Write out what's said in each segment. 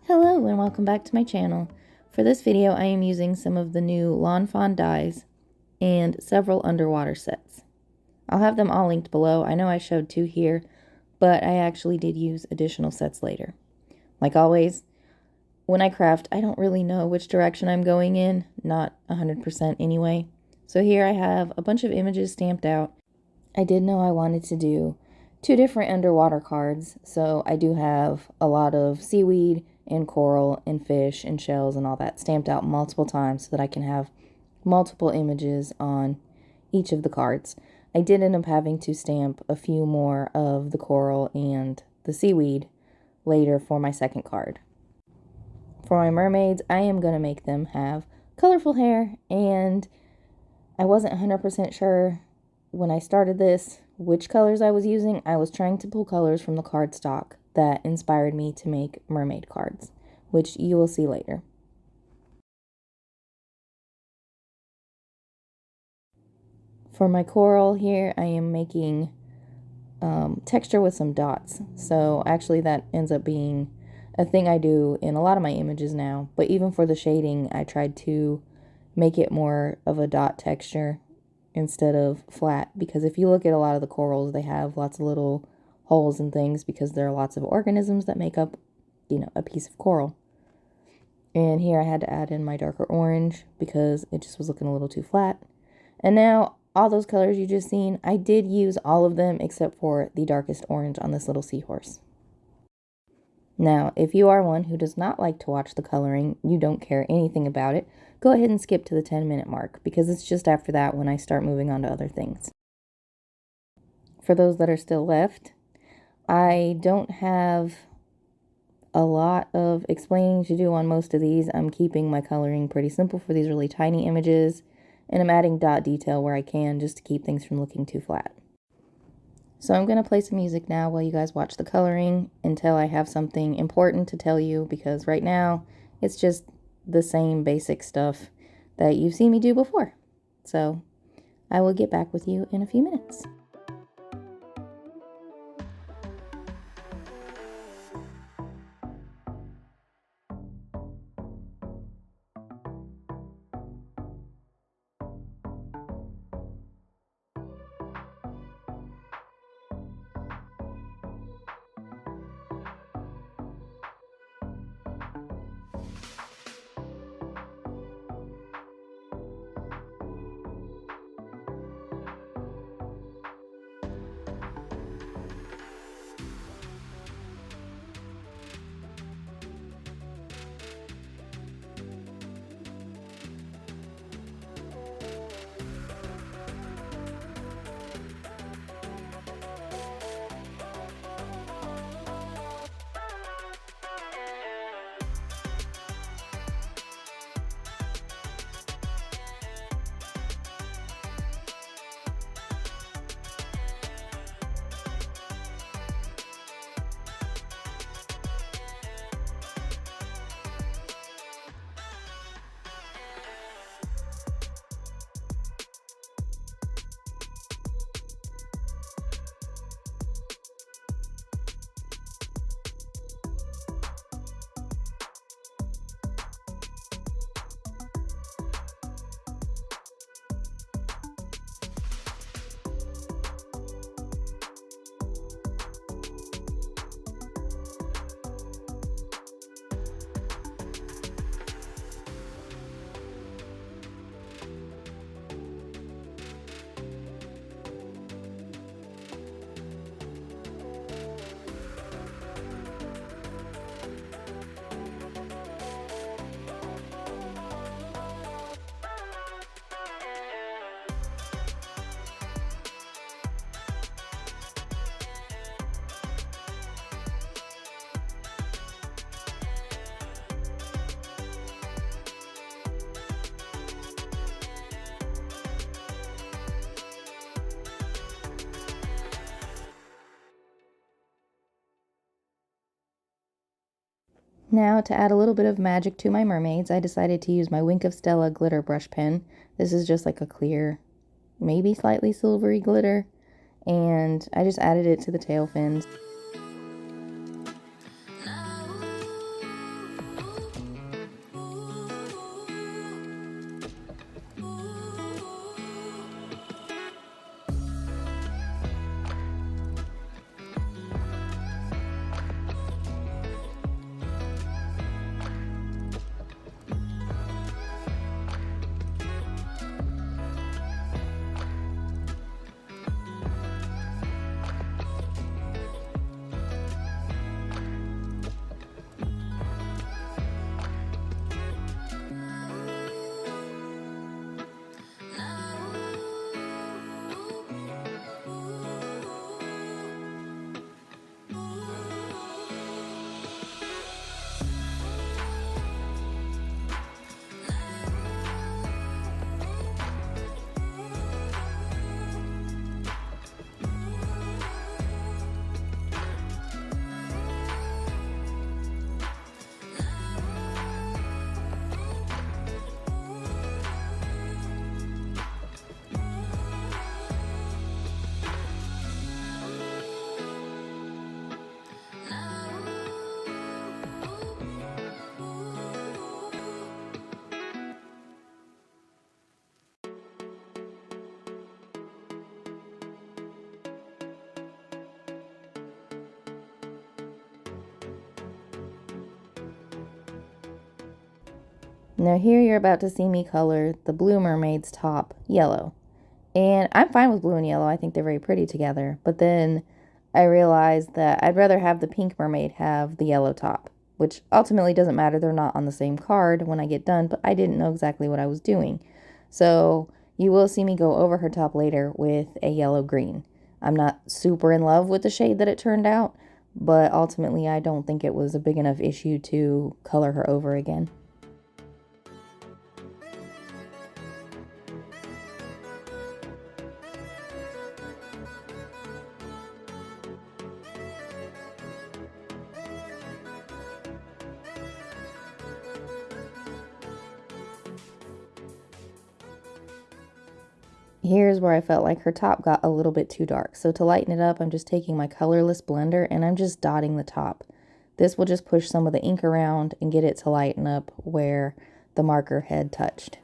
Hello and welcome back to my channel. For this video I am using some of the new Lawn Fawn dyes and several underwater sets. I'll have them all linked below. I know I showed two here, but I actually did use additional sets later. Like always, when I craft, I don't really know which direction I'm going in, not 100% anyway. So here I have a bunch of images stamped out. I did know I wanted to do two different underwater cards, so I do have a lot of seaweed and coral and fish and shells and all that stamped out multiple times so that I can have multiple images on each of the cards. I did end up having to stamp a few more of the coral and the seaweed later for my second card. For my mermaids, I am going to make them have colorful hair, and I wasn't 100% sure when I started this which colors I was using. I was trying to pull colors from the cardstock that inspired me to make mermaid cards, which you will see later. For my coral here, I am making texture with some dots. So actually that ends up being a thing I do in a lot of my images now. But even for the shading, I tried to make it more of a dot texture instead of flat. Because if you look at a lot of the corals, they have lots of little holes and things because there are lots of organisms that make up, a piece of coral. And here I had to add in my darker orange because it just was looking a little too flat. And now all those colors you just seen, I did use all of them except for the darkest orange on this little seahorse. Now, if you are one who does not like to watch the coloring, you don't care anything about it, go ahead and skip to the 10-minute mark because it's just after that when I start moving on to other things. For those that are still left, I don't have a lot of explaining to do on most of these. I'm keeping my coloring pretty simple for these really tiny images, and I'm adding dot detail where I can just to keep things from looking too flat. So I'm going to play some music now while you guys watch the coloring until I have something important to tell you, because right now it's just the same basic stuff that you've seen me do before. So I will get back with you in a few minutes. Now, to add a little bit of magic to my mermaids, I decided to use my Wink of Stella glitter brush pen. This is just like a clear, maybe slightly silvery glitter, and I just added it to the tail fins. Now here you're about to see me color the Blue Mermaid's top yellow. And I'm fine with blue and yellow. I think they're very pretty together. But then I realized that I'd rather have the Pink Mermaid have the yellow top, which ultimately doesn't matter. They're not on the same card when I get done, but I didn't know exactly what I was doing. So you will see me go over her top later with a yellow-green. I'm not super in love with the shade that it turned out, but ultimately I don't think it was a big enough issue to color her over again. Here's where I felt like her top got a little bit too dark. So to lighten it up, I'm just taking my colorless blender and I'm just dotting the top. This will just push some of the ink around and get it to lighten up where the marker had touched.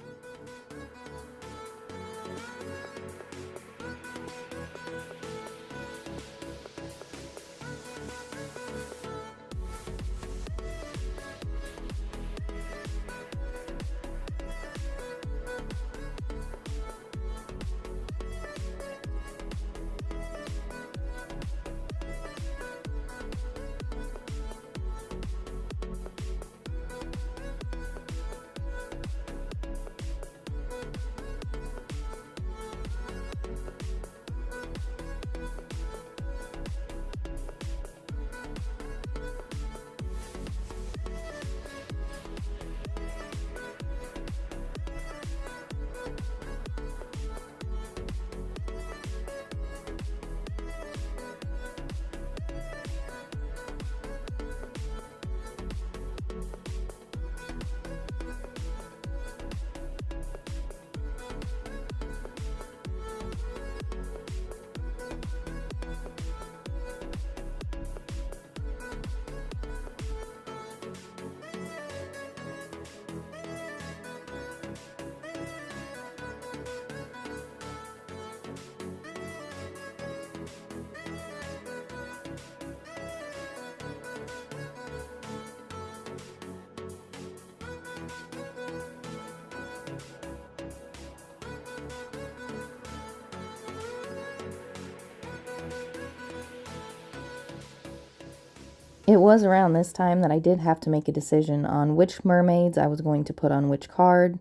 It was around this time that I did have to make a decision on which mermaids I was going to put on which card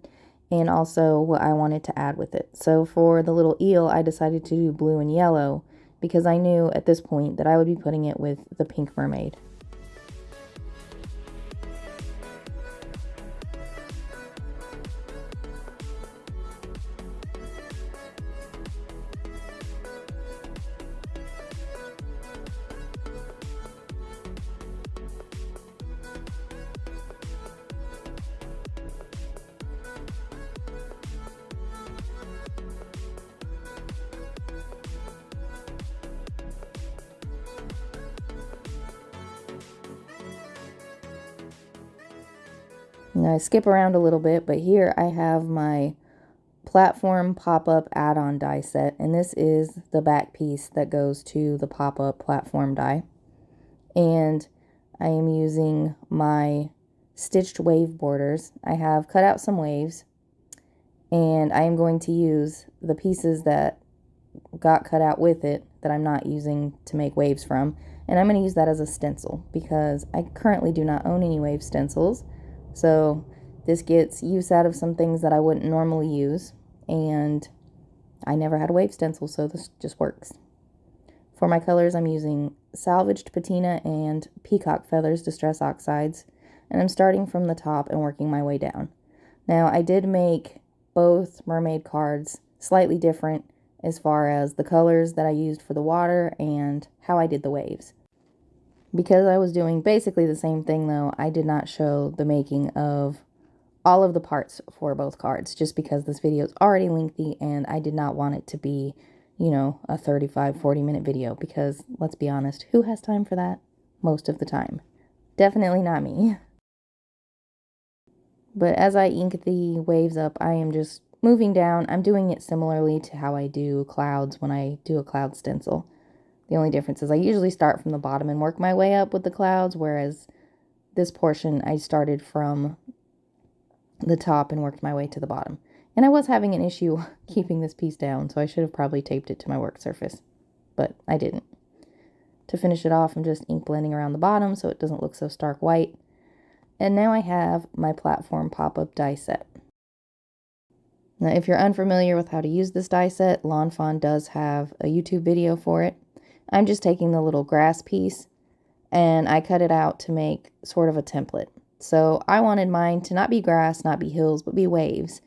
and also what I wanted to add with it. So for the little eel, I decided to do blue and yellow because I knew at this point that I would be putting it with the Pink Mermaid. Now I skip around a little bit, but here I have my platform pop-up add-on die set, and this is the back piece that goes to the pop-up platform die. And I am using my stitched wave borders. I have cut out some waves, and I am going to use the pieces that got cut out with it that I'm not using to make waves from, and I'm going to use that as a stencil because I currently do not own any wave stencils. So this gets use out of some things that I wouldn't normally use, and I never had a wave stencil, so this just works. For my colors, I'm using Salvaged Patina and Peacock Feathers Distress Oxides, and I'm starting from the top and working my way down. Now, I did make both mermaid cards slightly different as far as the colors that I used for the water and how I did the waves. Because I was doing basically the same thing though, I did not show the making of all of the parts for both cards, just because this video is already lengthy and I did not want it to be, you know, a 35-40 minute video, because let's be honest, who has time for that most of the time? Definitely not me. But as I ink the waves up, I am just moving down. I'm doing it similarly to how I do clouds when I do a cloud stencil. The only difference is I usually start from the bottom and work my way up with the clouds, whereas this portion I started from the top and worked my way to the bottom. And I was having an issue keeping this piece down, so I should have probably taped it to my work surface, but I didn't. To finish it off, I'm just ink blending around the bottom so it doesn't look so stark white. And now I have my platform pop-up die set. Now, if you're unfamiliar with how to use this die set, Fawn does have a YouTube video for it. I'm just taking the little grass piece and I cut it out to make sort of a template. So I wanted mine to not be grass, not be hills, but be waves.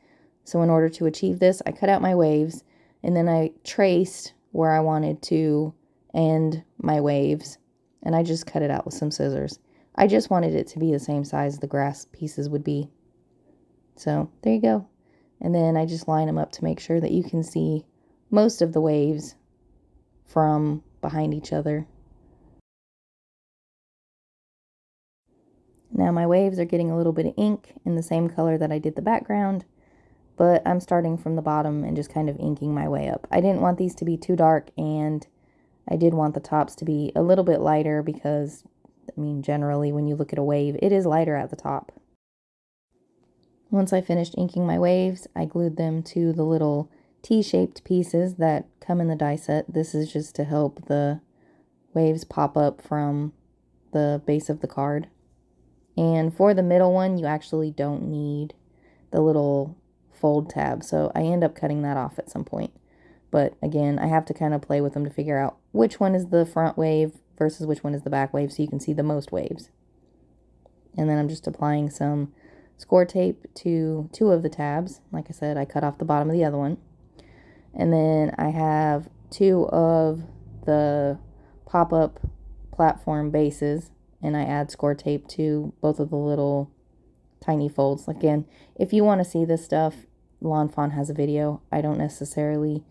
So in order to achieve this, I cut out my waves and then I traced where I wanted to end my waves, and I just cut it out with some scissors. I just wanted it to be the same size the grass pieces would be. So there you go. And then I just line them up to make sure that you can see most of the waves from behind each other. Now my waves are getting a little bit of ink in the same color that I did the background, but I'm starting from the bottom and just kind of inking my way up. I didn't want these to be too dark, and I did want the tops to be a little bit lighter because, I mean, generally when you look at a wave, it is lighter at the top. Once I finished inking my waves, I glued them to the little T-shaped pieces that come in the die set. This is just to help the waves pop up from the base of the card. And for the middle one, you actually don't need the little fold tab, so I end up cutting that off at some point. But again, I have to kind of play with them to figure out which one is the front wave versus which one is the back wave so you can see the most waves. And then I'm just applying some score tape to 2 of the tabs. Like I said, I cut off the bottom of the other one. And then I have 2 of the pop-up platform bases, and I add score tape to both of the little tiny folds. Again, if you want to see this stuff, Fawn has a video. I don't necessarily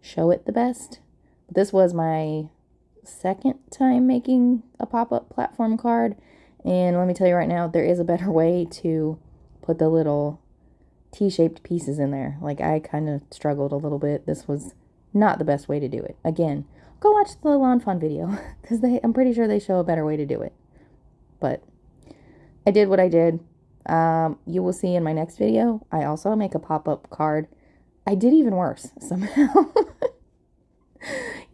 show it the best. But this was my second time making a pop-up platform card, and let me tell you right now, there is a better way to put the little T-shaped pieces in there. Like, I kind of struggled a little bit. This was not the best way to do it. Again, go watch the Fawn video because I'm pretty sure they show a better way to do it. But I did what I did. You will see in my next video, I also make a pop-up card. I did even worse somehow.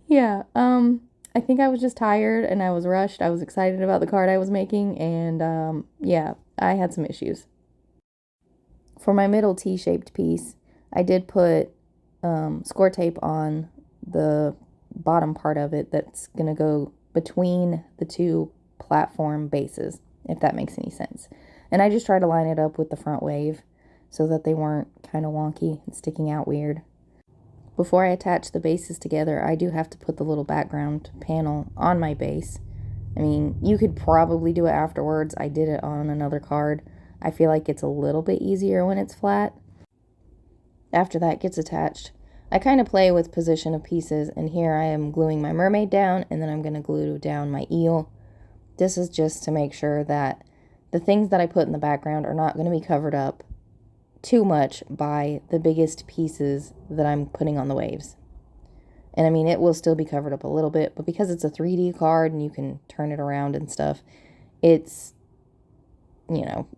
Yeah, I think I was just tired and I was rushed. I was excited about the card I was making, and yeah, I had some issues. For my middle T-shaped piece, I did put score tape on the bottom part of it that's going to go between the 2 platform bases, if that makes any sense. And I just tried to line it up with the front wave so that they weren't kind of wonky and sticking out weird. Before I attach the bases together, I do have to put the little background panel on my base. I mean, you could probably do it afterwards. I did it on another card. I feel like it's a little bit easier when it's flat. After that gets attached, I kind of play with position of pieces, and here I am gluing my mermaid down, and then I'm going to glue down my eel. This is just to make sure that the things that I put in the background are not going to be covered up too much by the biggest pieces that I'm putting on the waves. And I mean, it will still be covered up a little bit, but because it's a 3D card and you can turn it around and stuff, it's, you know,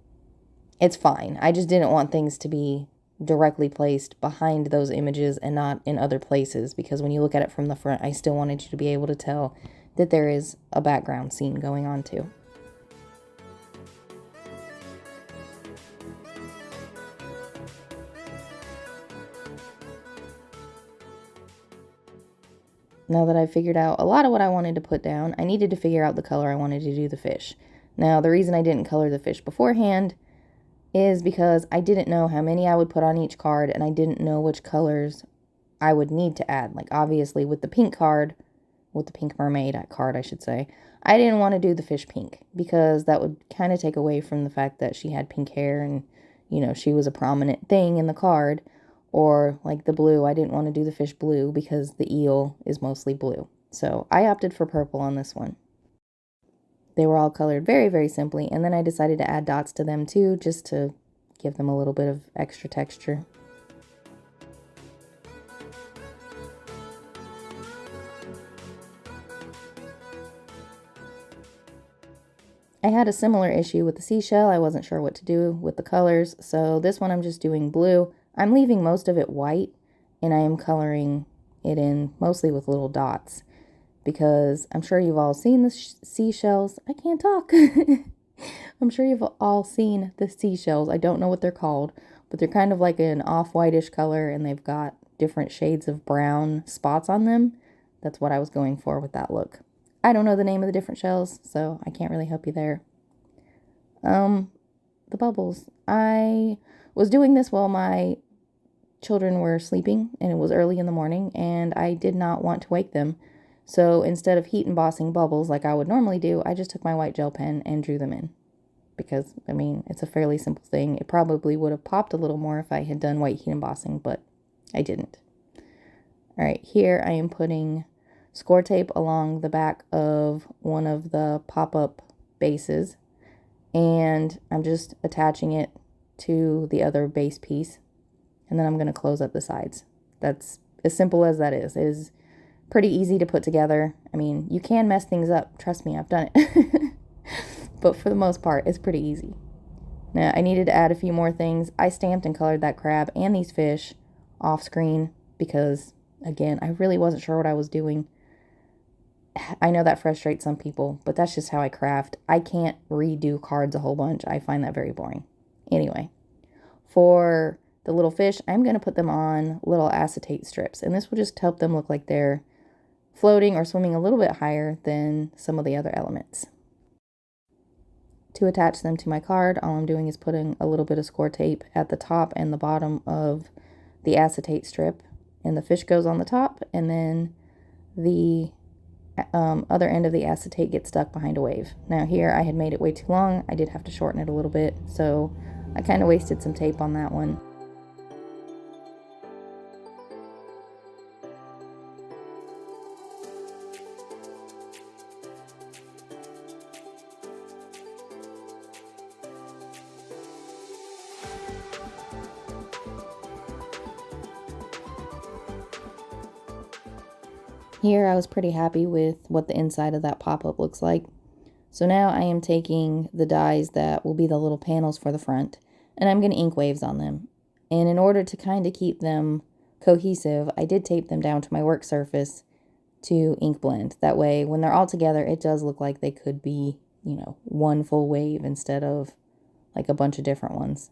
it's fine. I just didn't want things to be directly placed behind those images and not in other places, because when you look at it from the front, I still wanted you to be able to tell that there is a background scene going on too. Now that I've figured out a lot of what I wanted to put down, I needed to figure out the color I wanted to do the fish. Now, the reason I didn't color the fish beforehand is because I didn't know how many I would put on each card, and I didn't know which colors I would need to add. Like, obviously, with the pink card, with the pink mermaid card, I should say, I didn't want to do the fish pink, because that would kind of take away from the fact that she had pink hair and, you know, she was a prominent thing in the card. Or like the blue, I didn't want to do the fish blue because the eel is mostly blue. So I opted for purple on this one. They were all colored very, very simply, and then I decided to add dots to them too, just to give them a little bit of extra texture. I I had a similar issue with the seashell. I wasn't sure what to do with the colors, so this one I'm just doing blue. I'm leaving most of it white, and I am coloring it in mostly with little dots, because I'm sure you've all seen the seashells. I can't talk. I'm sure you've all seen the seashells. I don't know what they're called, but they're kind of like an off-whitish color, and they've got different shades of brown spots on them. That's what I was going for with that look. I don't know the name of the different shells, so I can't really help you there. The bubbles. I was doing this while my children were sleeping, and it was early in the morning, and I did not want to wake them. So instead of heat embossing bubbles like I would normally do, I just took my white gel pen and drew them in. Because, I mean, it's a fairly simple thing. It probably would have popped a little more if I had done white heat embossing, but I didn't. Alright, here I am putting score tape along the back of one of the pop-up bases, and I'm just attaching it to the other base piece, and then I'm going to close up the sides. That's as simple as that is. It is pretty easy to put together. I mean, you can mess things up. Trust me, I've done it. But for the most part, it's pretty easy. Now, I needed to add a few more things. I stamped and colored that crab and these fish off screen because, again, I really wasn't sure what I was doing. I know that frustrates some people, but that's just how I craft. I can't redo cards a whole bunch. I find that very boring. Anyway, for the little fish, I'm going to put them on little acetate strips, and this will just help them look like they're floating or swimming a little bit higher than some of the other elements. To attach them to my card, all I'm doing is putting a little bit of score tape at the top and the bottom of the acetate strip, and the fish goes on the top, and then the other end of the acetate gets stuck behind a wave. Now here I had made it way too long. I did have to shorten it a little bit, so I kind of wasted some tape on that one. Here I was pretty happy with what the inside of that pop-up looks like. So now I am taking the dies that will be the little panels for the front, and I'm going to ink waves on them. And in order to kind of keep them cohesive, I did tape them down to my work surface to ink blend. That way, when they're all together, it does look like they could be, you know, one full wave instead of like a bunch of different ones.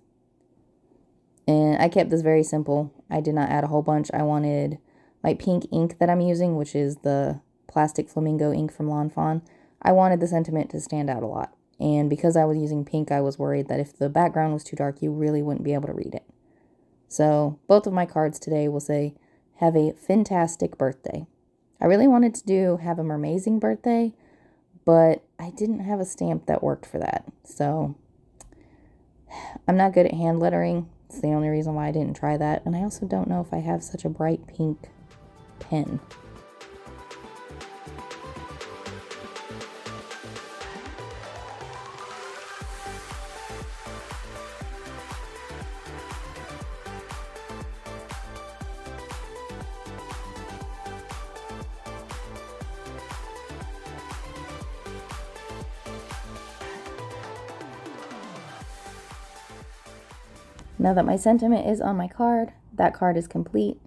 And I kept this very simple. I did not add a whole bunch. I wanted my pink ink that I'm using, which is the plastic flamingo ink from Fawn. I wanted the sentiment to stand out a lot. And because I was using pink, I was worried that if the background was too dark, you really wouldn't be able to read it. So both of my cards today will say, have a fantastic birthday. I really wanted to have a mermazing birthday, but I didn't have a stamp that worked for that. So I'm not good at hand lettering. It's the only reason why I didn't try that. And I also don't know if I have such a bright pink pen. Now that my sentiment is on my card, that card is complete,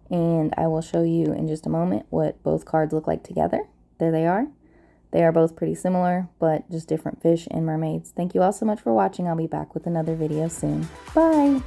and I will show you in just a moment what both cards look like together. There they are. They are both pretty similar, but just different fish and mermaids. Thank you all so much for watching. I'll be back with another video soon. Bye!